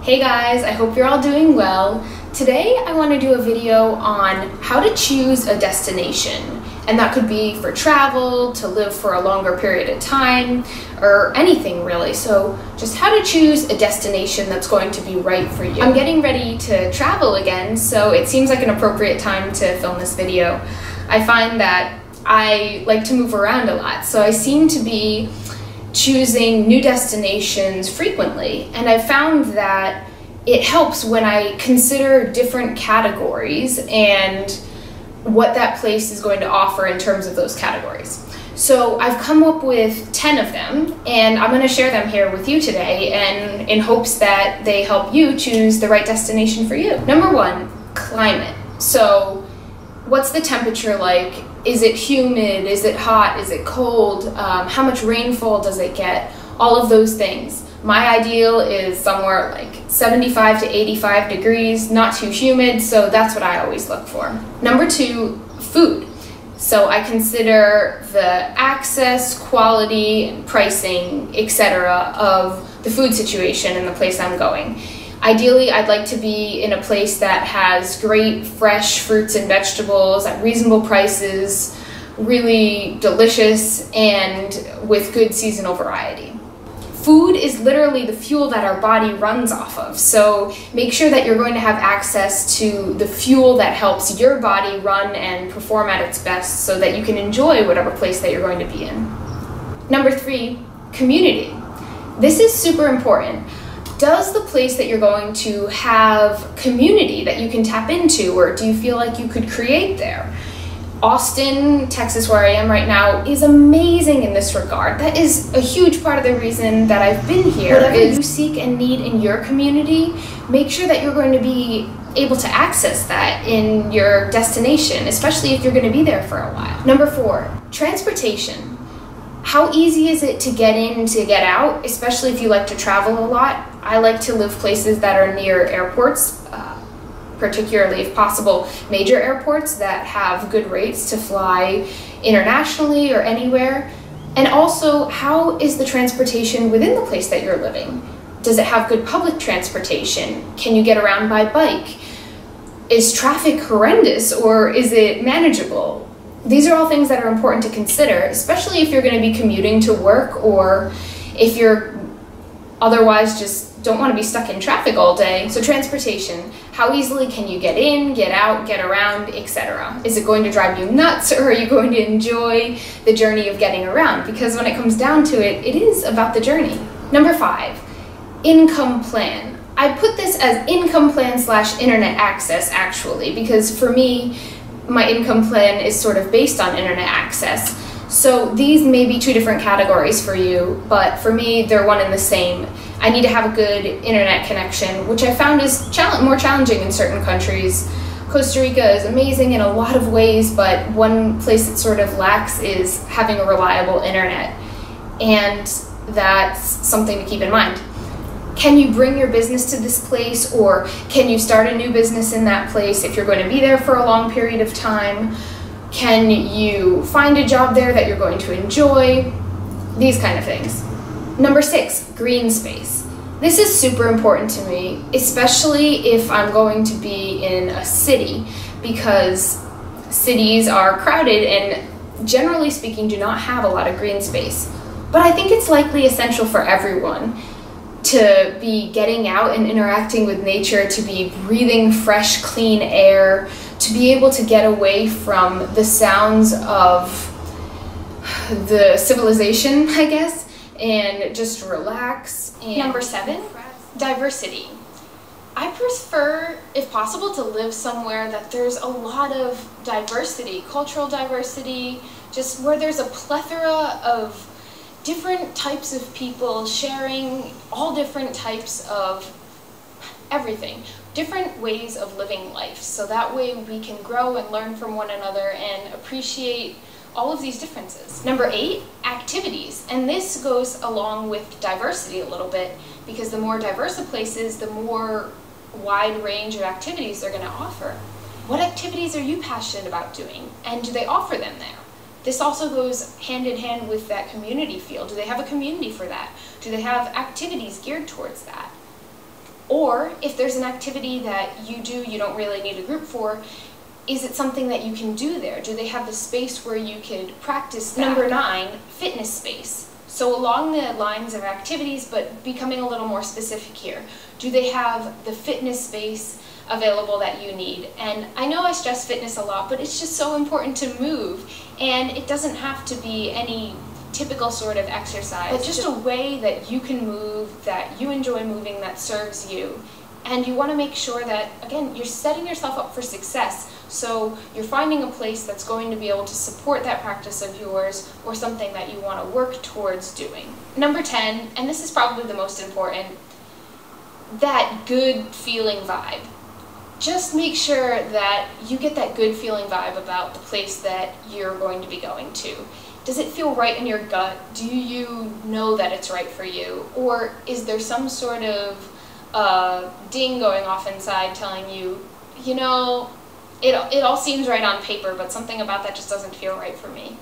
Hey guys, I hope you're all doing well. Today I want to do a video on how to choose a destination, and that could be for travel, to live for a longer period of time, or anything really. So just how to choose a destination that's going to be right for you. I'm getting ready to travel again, so it seems like an appropriate time to film this video. I find that I like to move around a lot, so I seem to be choosing new destinations frequently, and I found that it helps when I consider different categories and what that place is going to offer in terms of those categories. So I've come up with 10 of them, and I'm going to share them here with you today, and in hopes that they help you choose the right destination for you. Number 1, climate. So what's the temperature like? Is it humid? Is it hot? Is it cold? How much rainfall does it get? All of those things. My ideal is somewhere like 75 to 85 degrees, not too humid, so that's what I always look for. Number 2, food. So I consider the access, quality, and pricing, etc. of the food situation in the place I'm going. Ideally, I'd like to be in a place that has great fresh fruits and vegetables at reasonable prices, really delicious, and with good seasonal variety. Food is literally the fuel that our body runs off of, so make sure that you're going to have access to the fuel that helps your body run and perform at its best so that you can enjoy whatever place that you're going to be in. Number 3, community. This is super important. Does the place that you're going to have community that you can tap into, or do you feel like you could create there? Austin, Texas, where I am right now, is amazing in this regard. That is a huge part of the reason that I've been here. Whatever you seek and need in your community, make sure that you're going to be able to access that in your destination, especially if you're going to be there for a while. Number 4, transportation. How easy is it to get in, to get out, especially if you like to travel a lot? I like to live places that are near airports, particularly if possible major airports that have good rates to fly internationally or anywhere. And also, how is the transportation within the place that you're living? Does it have good public transportation? Can you get around by bike? Is traffic horrendous, or is it manageable? These are all things that are important to consider, especially if you're going to be commuting to work, or if you're otherwise just don't want to be stuck in traffic all day. So transportation, how easily can you get in, get out, get around, etc.? Is it going to drive you nuts, or are you going to enjoy the journey of getting around? Because when it comes down to it, it is about the journey. Number 5, income plan. I put this as income plan / internet access actually, because for me, my income plan is sort of based on internet access. So these may be 2 different categories for you, but for me, they're one and the same. I need to have a good internet connection, which I found is more challenging in certain countries. Costa Rica is amazing in a lot of ways, but one place it sort of lacks is having a reliable internet. And that's something to keep in mind. Can you bring your business to this place, or can you start a new business in that place if you're going to be there for a long period of time? Can you find a job there that you're going to enjoy? These kind of things. Number 6, green space. This is super important to me, especially if I'm going to be in a city, because cities are crowded and generally speaking do not have a lot of green space. But I think it's likely essential for everyone to be getting out and interacting with nature, to be breathing fresh, clean air, to be able to get away from the sounds of the civilization, I guess, and just relax. And number 7, diversity. I prefer, if possible, to live somewhere that there's a lot of diversity, cultural diversity, just where there's a plethora of different types of people sharing all different types of everything, different ways of living life, so that way we can grow and learn from one another and appreciate all of these differences. Number 8, activities. And this goes along with diversity a little bit, because the more diverse the place is, the more wide range of activities they're going to offer. What activities are you passionate about doing, and do they offer them there? This also goes hand in hand with that community feel. Do they have a community for that? Do they have activities geared towards that? Or if there's an activity that you don't really need a group for, is it something that you can do there? Do they have the space where you could practice that? Number 9, fitness space. So along the lines of activities, but becoming a little more specific here. Do they have the fitness space available that you need? And I know I stress fitness a lot, but it's just so important to move. And it doesn't have to be any typical sort of exercise, but just a way that you can move, that you enjoy moving, that serves you. And you want to make sure that, again, you're setting yourself up for success. So you're finding a place that's going to be able to support that practice of yours, or something that you want to work towards doing. Number 10, and this is probably the most important, that good feeling vibe. Just make sure that you get that good feeling vibe about the place that you're going to be going to. Does it feel right in your gut? Do you know that it's right for you? Or is there some sort of ding going off inside telling you, you know, it all seems right on paper, but something about that just doesn't feel right for me?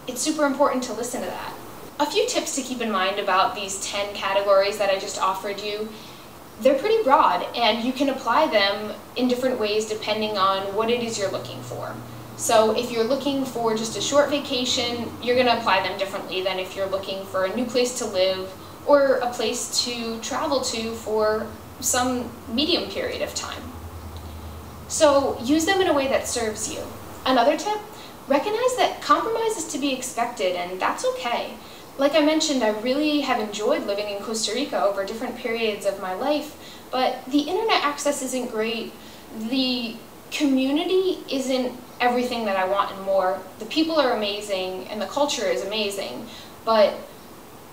It's super important to listen to that. A few tips to keep in mind about these 10 categories that I just offered you. They're pretty broad, and you can apply them in different ways depending on what it is you're looking for. So if you're looking for just a short vacation, you're going to apply them differently than if you're looking for a new place to live or a place to travel to for some medium period of time. So use them in a way that serves you. Another tip, recognize that compromise is to be expected, and that's okay. Like I mentioned, I really have enjoyed living in Costa Rica over different periods of my life, but the internet access isn't great. The community isn't everything that I want and more. The people are amazing and the culture is amazing, but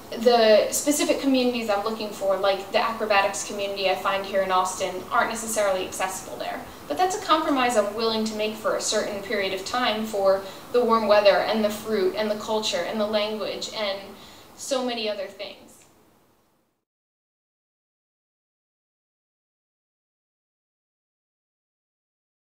the specific communities I'm looking for, like the acrobatics community I find here in Austin, aren't necessarily accessible there. But that's a compromise I'm willing to make for a certain period of time for the warm weather and the fruit and the culture and the language and so many other things.